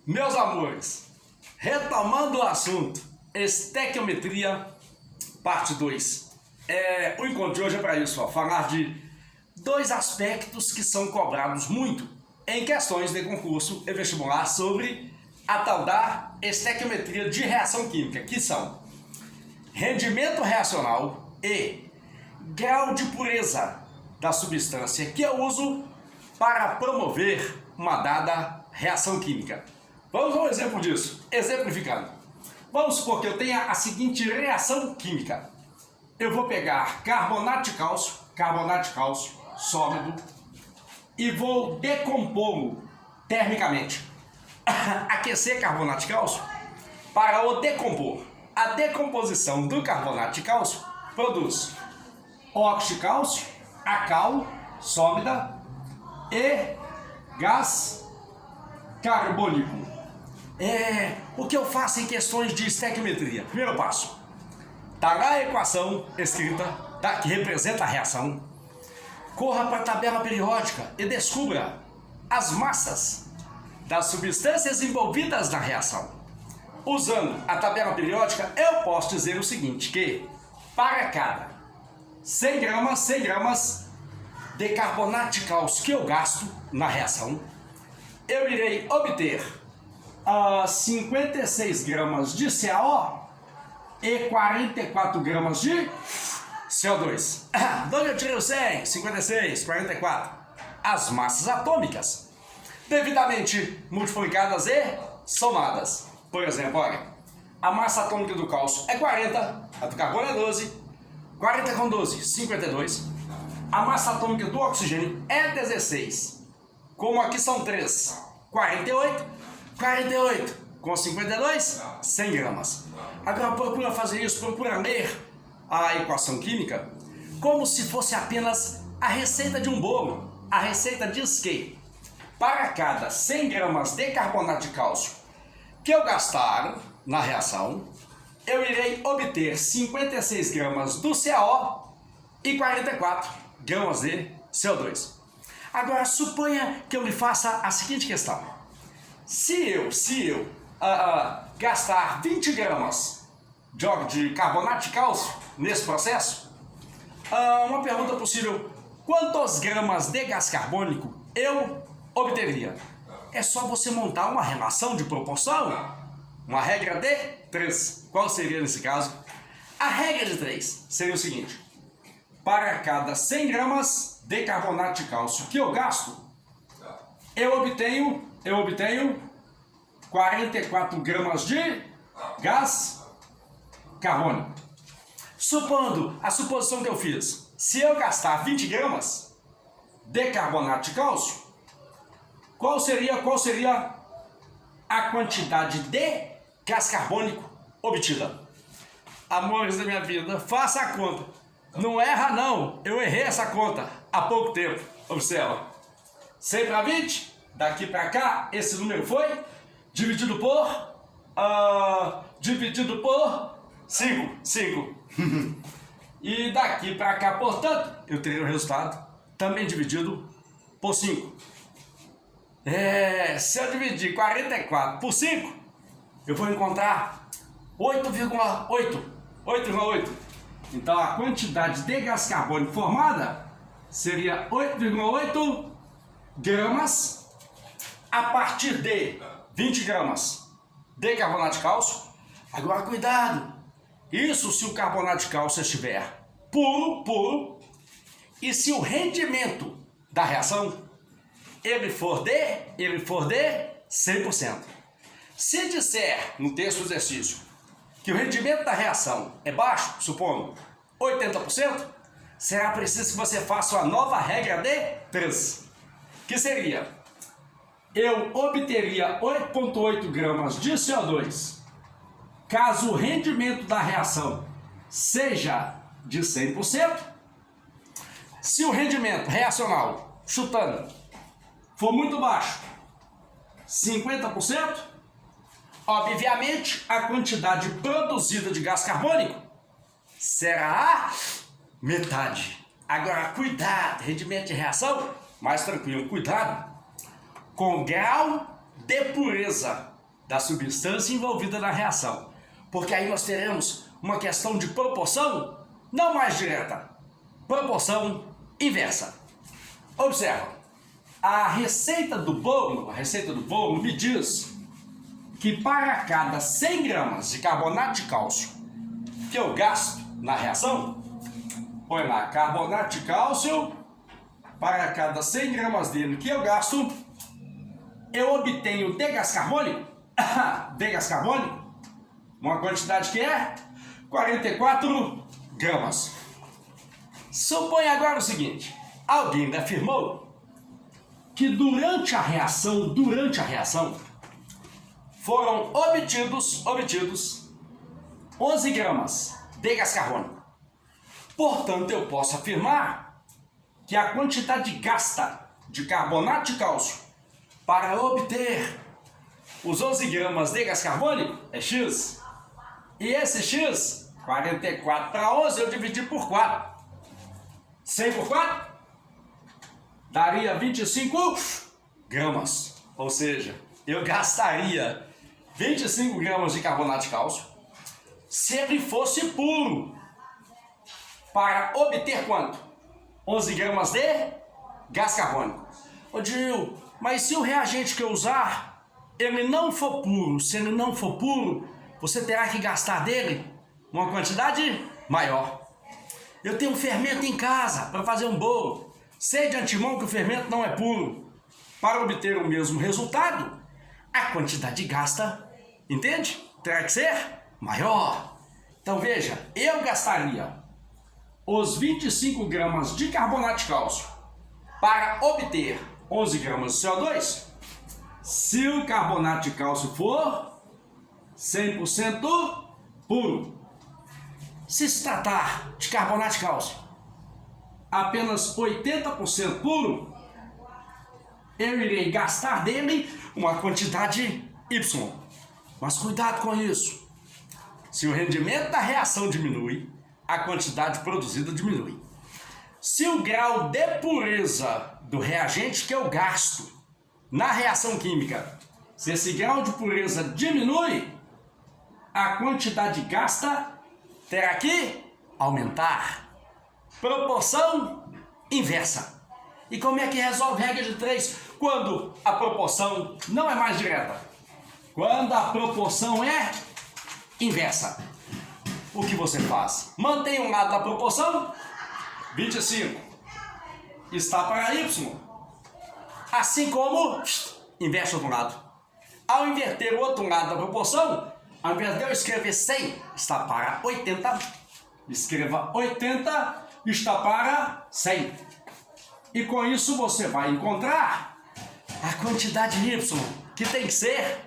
Meus amores, retomando o assunto, estequiometria, parte 2. O encontro de hoje é para isso, falar de dois aspectos que são cobrados muito em questões de concurso e vestibular sobre a tal da estequiometria de reação química, que são rendimento reacional e grau de pureza da substância que eu uso para promover uma dada reação química. Vamos a um exemplo disso. Exemplificando. Vamos supor que eu tenha a seguinte reação química. Eu vou pegar carbonato de cálcio sólido, e vou decompô-lo termicamente. Aquecer carbonato de cálcio para o decompor. A decomposição do carbonato de cálcio produz óxido de cálcio, a cal sólida e gás carbônico. O que eu faço em questões de estequiometria? Primeiro passo. Está na equação escrita, que representa a reação. Corra para a tabela periódica e descubra as massas das substâncias envolvidas na reação. Usando a tabela periódica, eu posso dizer o seguinte, que para cada 100 gramas de carbonato de cálcio que eu gasto na reação, eu irei obter 56 gramas de CaO e 44 gramas de CO2. De onde eu tirei o 100, 56, 44? As massas atômicas, devidamente multiplicadas e somadas. Por exemplo, olha, a massa atômica do cálcio é 40, a do carbono é 12, 40 com 12, 52. A massa atômica do oxigênio é 16. Como aqui são 3, 48 com 52, 100 gramas. Agora procura fazer isso, procura ler a equação química como se fosse apenas a receita de um bolo. A receita diz que para cada 100 gramas de carbonato de cálcio que eu gastar na reação, eu irei obter 56 gramas do CaO e 44 gramas de CO2. Agora suponha que eu lhe faça a seguinte questão. Se eu gastar 20 gramas de carbonato de cálcio nesse processo, uma pergunta possível: quantas gramas de gás carbônico eu obteria? É só você montar uma relação de proporção, uma regra de 3. Qual seria nesse caso? A regra de 3 seria o seguinte: para cada 100 gramas de carbonato de cálcio que eu gasto, eu obtenho 44 gramas de gás carbônico. Supondo a suposição que eu fiz, se eu gastar 20 gramas de carbonato de cálcio, qual seria a quantidade de gás carbônico obtida? Amores da minha vida, faça a conta. Não erra não, eu errei essa conta há pouco tempo. Observa. 100 para 20, daqui para cá, esse número foi dividido por 5. E daqui para cá, portanto, eu teria o resultado também dividido por 5. Se eu dividir 44 por 5, eu vou encontrar 8,8. Então a quantidade de gás carbônico formada seria 8,8 gramas a partir de 20 gramas de carbonato de cálcio. Agora cuidado, isso se o carbonato de cálcio estiver puro, e se o rendimento da reação ele for de 100%. Se disser no texto do exercício que o rendimento da reação é baixo, supondo 80%, será preciso que você faça uma nova regra de 3, que seria: eu obteria 8,8 gramas de CO2 caso o rendimento da reação seja de 100%. Se o rendimento reacional, chutando, for muito baixo, 50%, obviamente a quantidade produzida de gás carbônico será a metade. Agora cuidado, rendimento de reação, mais tranquilo, cuidado com grau de pureza da substância envolvida na reação. Porque aí nós teremos uma questão de proporção não mais direta, proporção inversa. Observa, a receita do bolo me diz que para cada 100 gramas de carbonato de cálcio que eu gasto na reação, põe lá, carbonato de cálcio, para cada 100 gramas dele que eu gasto, eu obtenho de gás carbônico, uma quantidade que é 44 gramas. Suponha agora o seguinte, alguém me afirmou que durante a reação, foram obtidos 11 gramas de gás carbônico. Portanto, eu posso afirmar que a quantidade gasta de carbonato de cálcio para obter os 11 gramas de gás carbônico é X. E esse X, 44 para 11, eu dividi por 4. 100 por 4? Daria 25 gramas. Ou seja, eu gastaria 25 gramas de carbonato de cálcio se ele fosse puro. Para obter quanto? 11 gramas de gás carbônico. Ô Gil, mas se o reagente que eu usar, ele não for puro, se ele não for puro, você terá que gastar dele uma quantidade maior. Eu tenho um fermento em casa para fazer um bolo. Sei de antemão que o fermento não é puro. Para obter o mesmo resultado, a quantidade gasta, entende? Terá que ser maior. Então veja, eu gastaria os 25 gramas de carbonato de cálcio para obter 11 gramas de CO2, se o carbonato de cálcio for 100% puro. Se se tratar de carbonato de cálcio apenas 80% puro, eu irei gastar dele uma quantidade Y. Mas cuidado com isso. Se o rendimento da reação diminui, a quantidade produzida diminui. Se o grau de pureza do reagente que eu gasto na reação química, se esse grau de pureza diminui, a quantidade gasta terá que aumentar. Proporção inversa. E como é que resolve a regra de 3 quando a proporção não é mais direta? Quando a proporção é inversa. O que você faz? Mantém um lado da proporção, 25 está para Y. Assim como inverte o outro lado. Ao inverter o outro lado da proporção, ao invés de eu escrever 100, está para 80. Escreva 80, está para 100. E com isso você vai encontrar a quantidade Y, que tem que ser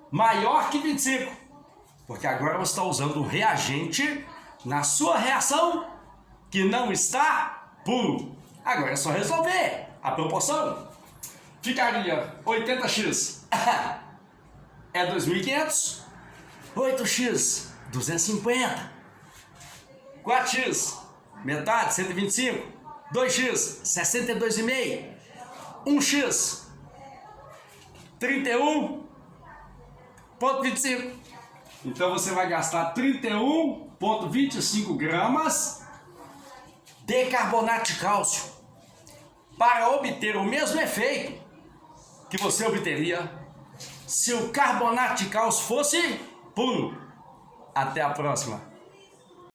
maior que 25. Porque agora você está usando um reagente na sua reação que não está puro. Agora é só resolver a proporção. Ficaria 80x é 2.500, 8x 250, 4x metade 125, 2x 62,5, 1x 31,25. Então você vai gastar 31,25 gramas de carbonato de cálcio para obter o mesmo efeito que você obteria se o carbonato de cálcio fosse puro. Até a próxima.